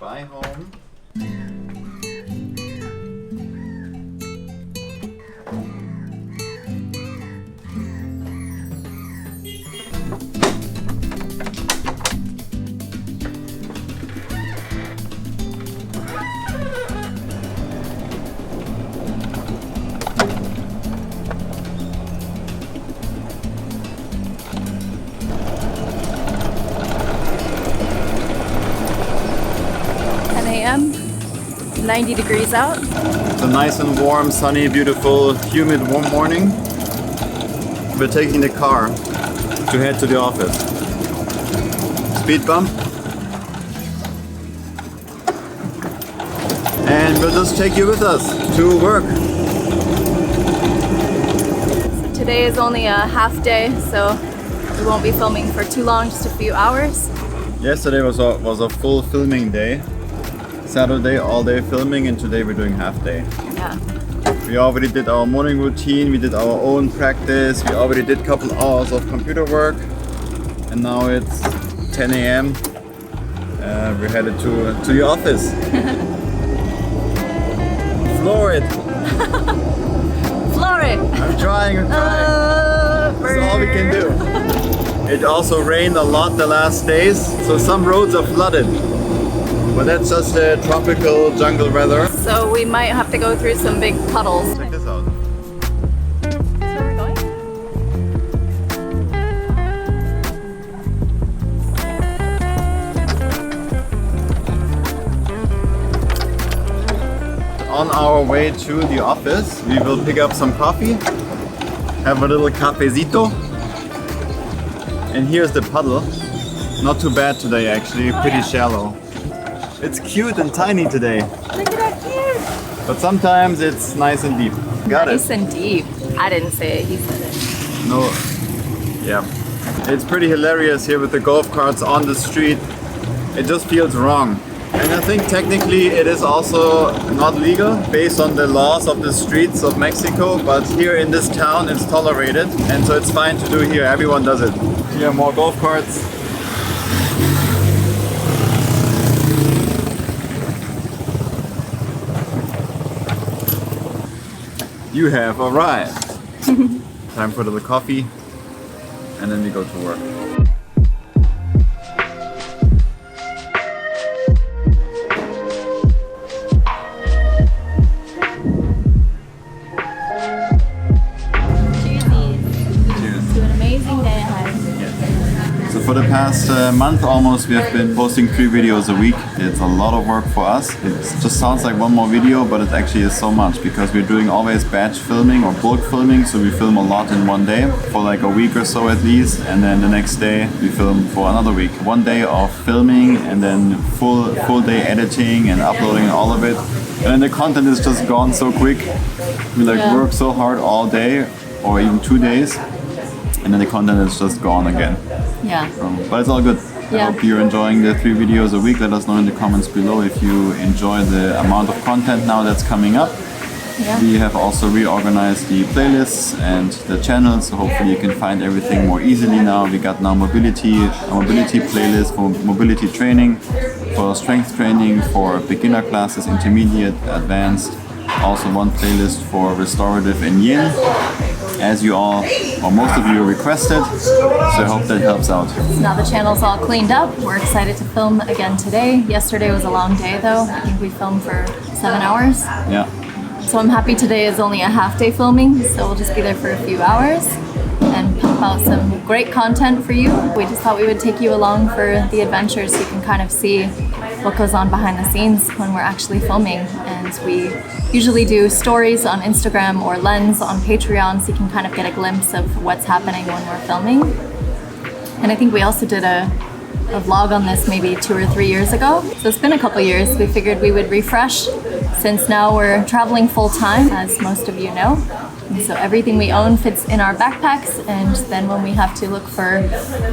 Bye home. A.m. 90 degrees out. It's a nice and warm, sunny, beautiful, humid, warm morning. We're taking the car to head to the office. Speed bump. And we'll just take you with us to work. So today is only a half day, so we won't be filming for too long, just a few hours. Yesterday was a full filming day. Saturday all day filming, and today we're doing half day. Yeah. We already did our morning routine, we did our own practice, we already did a couple hours of computer work, and now it's 10 a.m. We're headed to the office. Floor it! Floor it! I'm trying. That's all we can do. It also rained a lot the last days, so some roads are flooded. But that's just the tropical jungle weather. So we might have to go through some big puddles. Check this out. Where are we going? On our way to the office, we will pick up some coffee, have a little cafecito. And here's the puddle. Not too bad today actually, pretty shallow. It's cute and tiny today. Look at that cute! But sometimes it's nice and deep. Got Nice it. and deep. I didn't say it, he said it. No. Yeah. It's pretty hilarious here with the golf carts on the street. It just feels wrong. And I think technically it is also not legal based on the laws of the streets of Mexico, but here in this town it's tolerated, and so it's fine to do here. Everyone does it. Here are more golf carts. You have arrived. Time for a little coffee, and then we go to work. Cheers. To an amazing day ahead. So for the past month almost, we have been posting 3 videos a week. It's a lot of work for us. It just sounds like one more video, but it actually is so much because we're doing always batch filming or bulk filming. So we film a lot in one day for like a week or so at least, and then the next day we film for another week. 1 day of filming and then full day editing and uploading and all of it. And then the content is just gone so quick. We work so hard all day or even 2 days, and then the content is just gone again. Yeah. But it's all good. Yeah. I hope you're enjoying the 3 videos a week. Let us know in the comments below if you enjoy the amount of content now that's coming up. Yeah. We have also reorganized the playlists and the channels, so hopefully you can find everything more easily now. We got now a mobility playlist for mobility training, for strength training, for beginner classes, intermediate, advanced. Also one playlist for restorative and yin, as you all, or most of you requested, so I hope that helps out. Now the channel's all cleaned up. We're excited to film again today. Yesterday was a long day though. I think we filmed for 7 hours. Yeah. So I'm happy today is only a half day filming, so we'll just be there for a few hours and pump out some great content for you. We just thought we would take you along for the adventure so you can kind of see what goes on behind the scenes when we're actually filming. And we usually do stories on Instagram or Lens on Patreon, so you can kind of get a glimpse of what's happening when we're filming. And I think we also did a vlog on this maybe 2 or 3 years ago. So it's been a couple years. We figured we would refresh since now we're traveling full time, as most of you know. And so everything we own fits in our backpacks, and then when we have to look for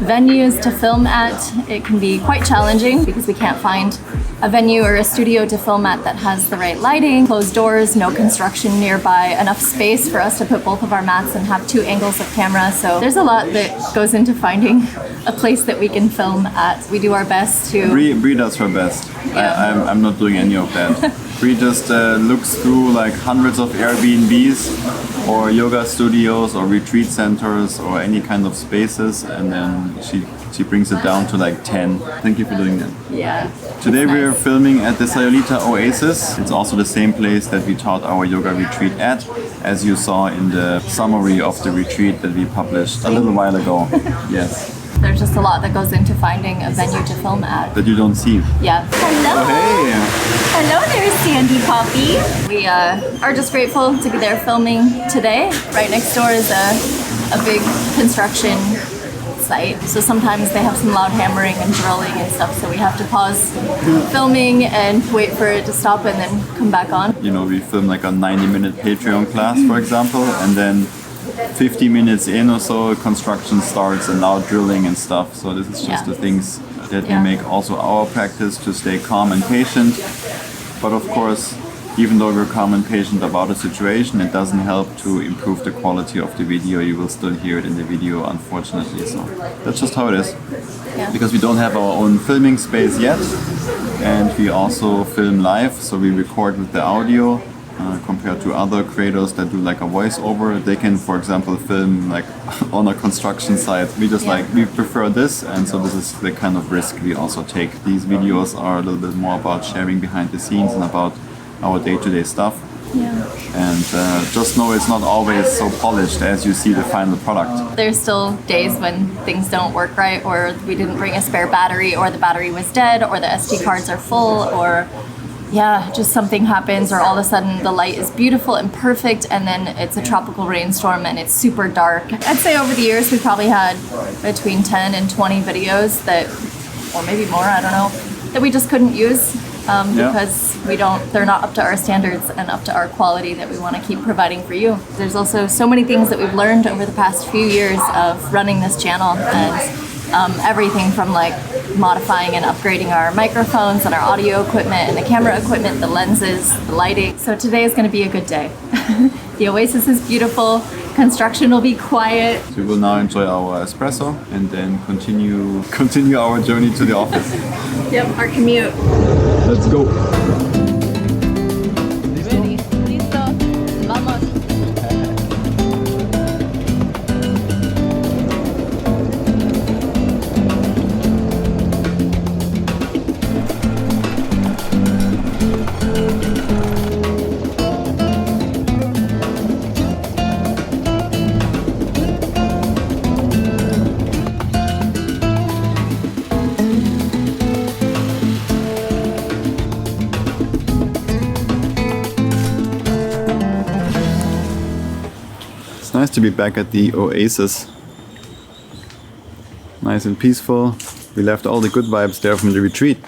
venues to film at, it can be quite challenging because we can't find a venue or a studio to film at that has the right lighting, closed doors, no construction nearby, enough space for us to put both of our mats and have 2 angles of camera. So there's a lot that goes into finding a place that we can film at. We do our best to... Bre does her best. I'm not doing any of that. We just looks through like hundreds of Airbnbs or yoga studios or retreat centers or any kind of spaces, and then she brings it down to like 10. Thank you for doing that. Yeah. Today we're filming at the Sayulita Oasis. It's also the same place that we taught our yoga retreat at, as you saw in the summary of the retreat that we published a little while ago. Yes. There's just a lot that goes into finding a venue to film at. That you don't see. Yeah. Hello. Oh, hey. Hello there, Sandy Poppy. We are just grateful to be there filming today. Right next door is a big construction site. So sometimes they have some loud hammering and drilling and stuff. So we have to pause filming and wait for it to stop and then come back on. You know, we film like a 90-minute Patreon class, for example, and then 50 minutes in or so, construction starts and loud drilling and stuff. So this is just the things that we make also our practice to stay calm and patient. But of course, even though we're calm and patient about a situation, it doesn't help to improve the quality of the video. You will still hear it in the video, unfortunately. So that's just how it is. Yeah. Because we don't have our own filming space yet, and we also film live, so we record with the audio. Compared to other creators that do like a voiceover, they can, for example, film like on a construction site. We just we prefer this, and so this is the kind of risk we also take. These videos are a little bit more about sharing behind the scenes and about our day-to-day stuff. Yeah. And just know it's not always so polished as you see the final product. There's still days when things don't work right, or we didn't bring a spare battery, or the battery was dead, or the SD cards are full, or just something happens, or all of a sudden the light is beautiful and perfect and then it's a tropical rainstorm and it's super dark. I'd say over the years we probably had between 10 and 20 videos that, or maybe more, I don't know, that we just couldn't use because they're not up to our standards and up to our quality that we want to keep providing for you. There's also so many things that we've learned over the past few years of running this channel, and everything from like modifying and upgrading our microphones and our audio equipment and the camera equipment, the lenses, the lighting. So today is going to be a good day. The oasis is beautiful, construction will be quiet. We will now enjoy our espresso and then continue our journey to the office. Yep, our commute. Let's go. Ready? Listo. Vamos. It's nice to be back at the oasis. Nice and peaceful. We left all the good vibes there from the retreat.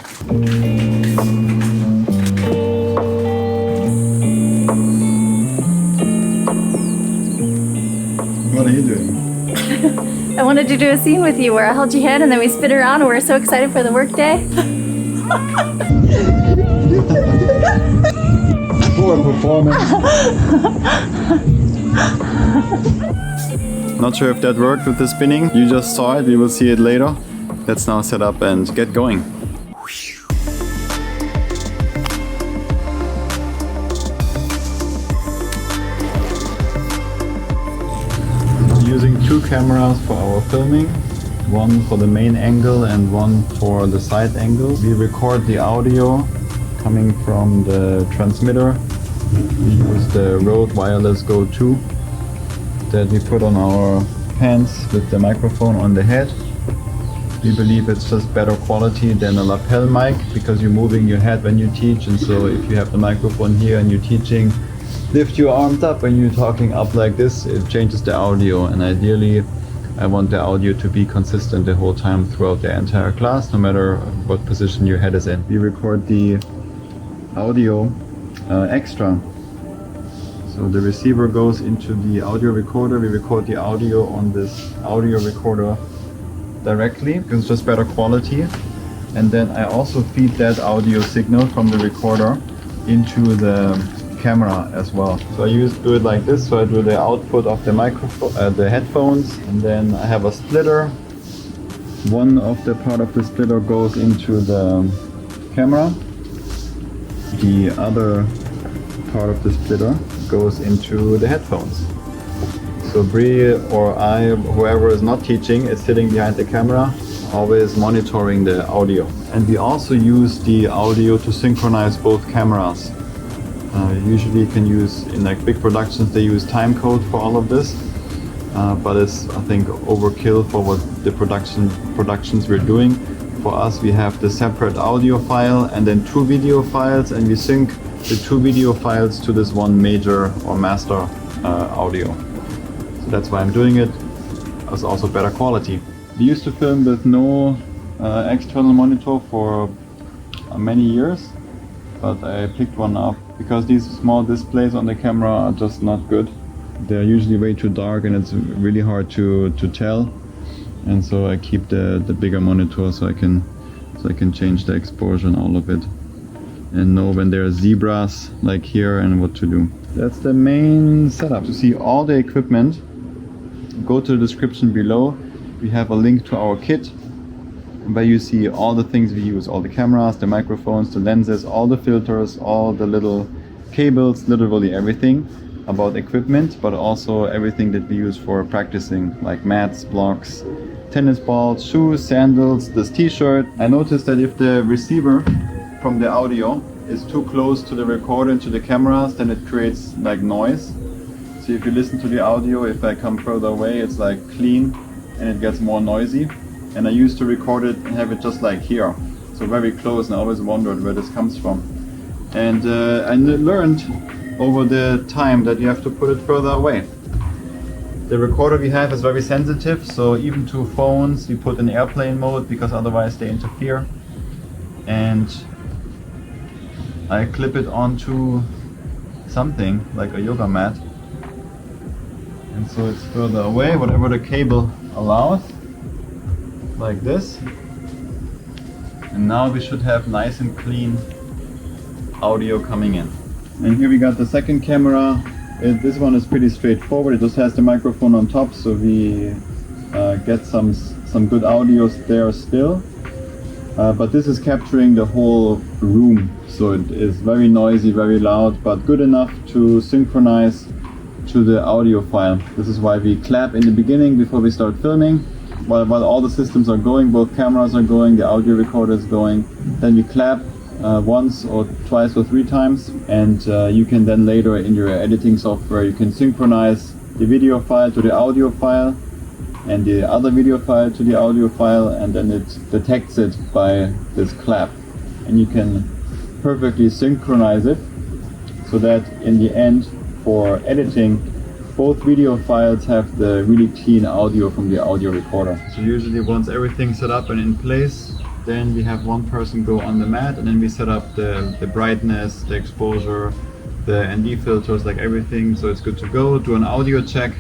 What are you doing? I wanted to do a scene with you where I held your hand and then we spin around and we're so excited for the work day. Poor performance. Not sure if that worked with the spinning. You just saw it, we will see it later. Let's now set up and get going. Using two cameras for our filming, one for the main angle and one for the side angle. We record the audio coming from the transmitter. We use the Rode Wireless Go 2 that we put on our hands with the microphone on the head. We believe it's just better quality than a lapel mic because you're moving your head when you teach, and so if you have the microphone here and you're teaching, lift your arms up when you're talking up like this, it changes the audio, and ideally I want the audio to be consistent the whole time throughout the entire class, no matter what position your head is in. We record the audio extra. So the receiver goes into the audio recorder. We record the audio on this audio recorder directly because it's just better quality. And then I also feed that audio signal from the recorder into the camera as well. So I do it like this. So I do the output of the microphone, the headphones, and then I have a splitter. One of the part of the splitter goes into the camera, The other part of the splitter goes into the headphones. So Bre or I, whoever is not teaching, is sitting behind the camera, always monitoring the audio. And we also use the audio to synchronize both cameras. Usually you can use, in like big productions, they use timecode for all of this. But it's, I think, overkill for what the productions we're doing. For us, we have the separate audio file and then 2 video files, and we sync the 2 video files to this one major or master audio. So that's why I'm doing it. It's also better quality. We used to film with no external monitor for many years, but I picked one up because these small displays on the camera are just not good. They're usually way too dark and it's really hard to tell. And so I keep the bigger monitor so I can change the exposure and all of it, and know when there are zebras like here and what to do. That's the main setup. To see all the equipment, go to the description below. We have a link to our kit where you see all the things we use, all the cameras, the microphones, the lenses, all the filters, all the little cables, literally everything about equipment, but also everything that we use for practicing, like mats, blocks, tennis balls, shoes, sandals, this t-shirt. I noticed that if the receiver from the audio is too close to the recorder and to the cameras, then it creates like noise. So if you listen to the audio, if I come further away, it's like clean and it gets more noisy. And I used to record it and have it just like here, so very close, and I always wondered where this comes from. And I learned over the time that you have to put it further away. The recorder we have is very sensitive, so even to phones we put in airplane mode because otherwise they interfere. And I clip it onto something like a yoga mat, and so it's further away, whatever the cable allows, like this. And now we should have nice and clean audio coming in. And here we got the second camera. This one is pretty straightforward. It just has the microphone on top, so we get some good audio there still. But this is capturing the whole room, so it is very noisy, very loud, but good enough to synchronize to the audio file. This is why we clap in the beginning before we start filming. While all the systems are going, both cameras are going, the audio recorder is going, then we clap once or twice or 3 times, and you can then later in your editing software you can synchronize the video file to the audio file and the other video file to the audio file, and then it detects it by this clap, and you can perfectly synchronize it so that in the end for editing both video files have the really clean audio from the audio recorder. So usually once everything's set up and in place, then we have one person go on the mat, and then we set up the brightness, the exposure, the ND filters, like everything, so it's good to go. Do an audio check,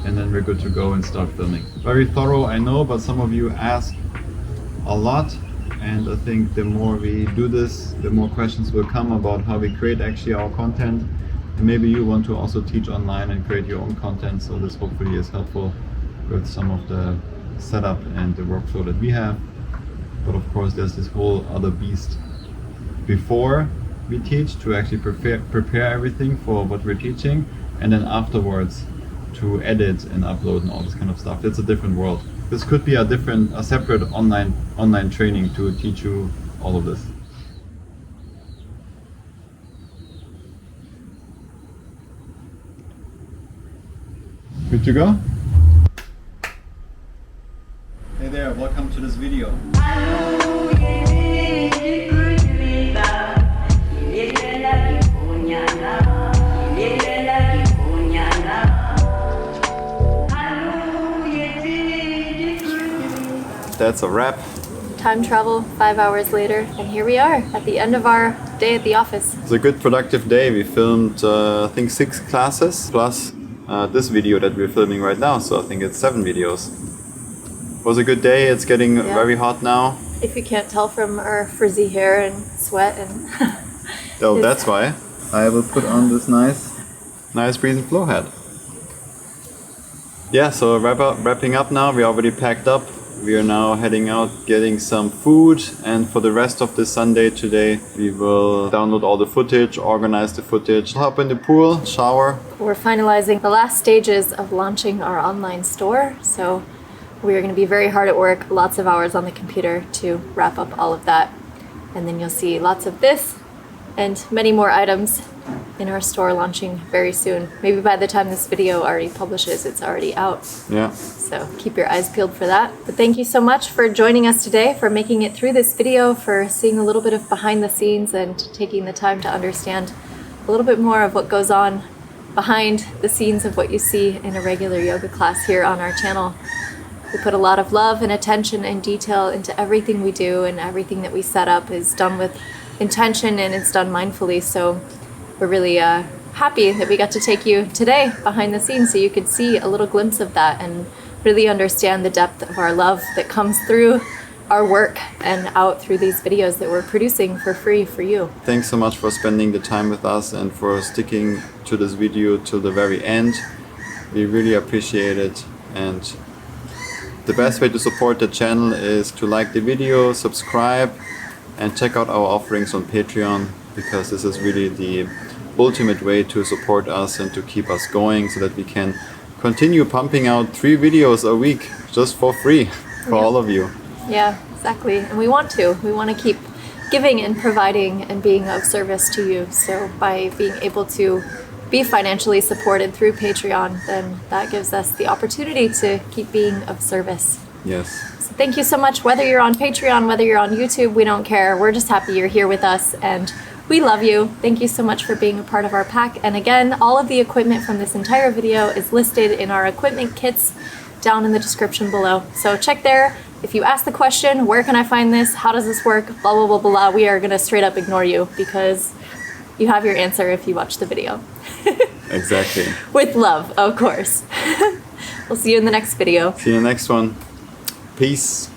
and then we're good to go and start filming. Very thorough, I know, but some of you ask a lot, and I think the more we do this, the more questions will come about how we create actually our content. And maybe you want to also teach online and create your own content, so this hopefully is helpful with some of the setup and the workflow that we have. But of course there's this whole other beast before we teach to actually prepare everything for what we're teaching, and then afterwards to edit and upload and all this kind of stuff. It's a different world. This could be a separate online training to teach you all of this. Good to go? Hey there, welcome to this video. That's a wrap. Time travel 5 hours later, and here we are at the end of our day at the office. It's a good productive day. We filmed I think 6 classes plus this video that we're filming right now, so I think it's 7 videos. It was a good day. It's getting very hot now. If you can't tell from our frizzy hair and sweat and oh, that's why. I will put on this nice Bre and Flo hat. Yeah, so wrapping up now. We already packed up We are now heading out, getting some food, and for the rest of the Sunday today, we will download all the footage, organize the footage, hop in the pool, shower. We're finalizing the last stages of launching our online store, so we're going to be very hard at work, lots of hours on the computer to wrap up all of that. And then you'll see lots of this and many more items in our store launching very soon. Maybe by the time this video already publishes, it's already out. Yeah. So keep your eyes peeled for that. But thank you so much for joining us today, for making it through this video, for seeing a little bit of behind the scenes and taking the time to understand a little bit more of what goes on behind the scenes of what you see in a regular yoga class here on our channel. We put a lot of love and attention and detail into everything we do, and everything that we set up is done with intention and it's done mindfully. So we're really happy that we got to take you today behind the scenes so you could see a little glimpse of that and really understand the depth of our love that comes through our work and out through these videos that we're producing for free for you. Thanks so much for spending the time with us and for sticking to this video till the very end. We really appreciate it, and the best way to support the channel is to like the video, subscribe, and check out our offerings on Patreon, because this is really the ultimate way to support us and to keep us going so that we can continue pumping out 3 videos a week just for free for all of you. Yeah, exactly. And we want to keep giving and providing and being of service to you. So by being able to be financially supported through Patreon, then that gives us the opportunity to keep being of service. Yes. So thank you so much. Whether you're on Patreon, whether you're on YouTube, we don't care. We're just happy you're here with us, and we love you. Thank you so much for being a part of our pack. And again, all of the equipment from this entire video is listed in our equipment kits down in the description below. So check there. If you ask the question, where can I find this? How does this work? Blah, blah, blah, blah. We are gonna straight up ignore you, because you have your answer if you watch the video. Exactly. With love, of course. We'll see you in the next video. See you in the next one. Peace.